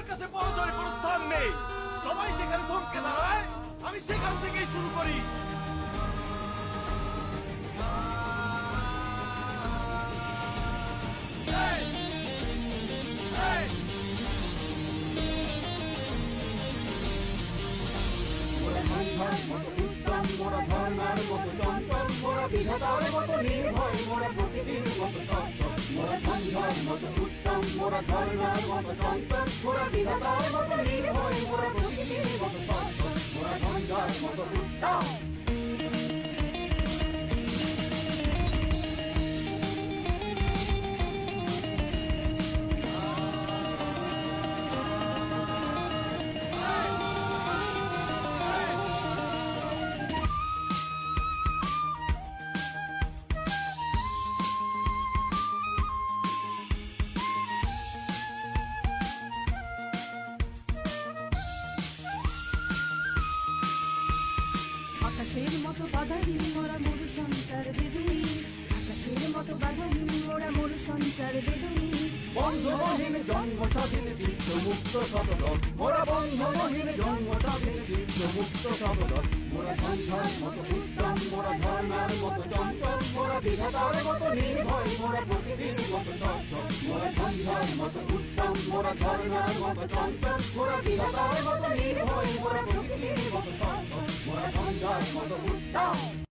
কাছে পরাজয়ের কোনো স্থান নেই। সবাই যেখানে থমকে দাঁড়ায় আমি সেখান থেকেই শুরু করি। এই! এই! মোরা ঝঞ্ঝার মতো উত্তম, মোরা ঝর্ণার মতো চঞ্চল, মোরা বিধাতার মতো নির্ভয়, মোরা প্রকৃতির মতো সচ্ছল। মোরা ঝঞ্ঝার মতো উত্তম, মোরা ঝর্ণার মতো চঞ্চল, মোরা বিধাতার মতো নির্ভয়, মোরা প্রকৃতির মতো সচ্ছল। মোরা ঝঞ্ঝার মতো উত্তম। আকাশের মতো বাধাহীন মোরা মরু সঞ্চার বেদুই, আকাশের মতো বাধাহীন মোরা মরু সঞ্চার বেদুই। বন্ধমহীন জন্ম স্বাধীন চিত্ত মুক্ত সবদল, মোরা বন্ধমহীন জন্ম স্বাধীন চিত্ত মুক্ত সবদল। মোরা ঝঞ্ঝার মতো উত্তম, মোরা ঝর্ণার মতো চঞ্চল, মোরা বিধাতার মতো নির্ভয়, মোরা প্রকৃতির মতো সচ্ছল। মোরা ঝঞ্ঝার মতো উত্তম, মোরা ঝর্ণার মতো চঞ্চল, মোরা বিধাতার মতো নির্ভয়, মোরা প্রকৃতির মতো সচ্ছল। মোরা ঝঞ্ঝার মতো উত্তম।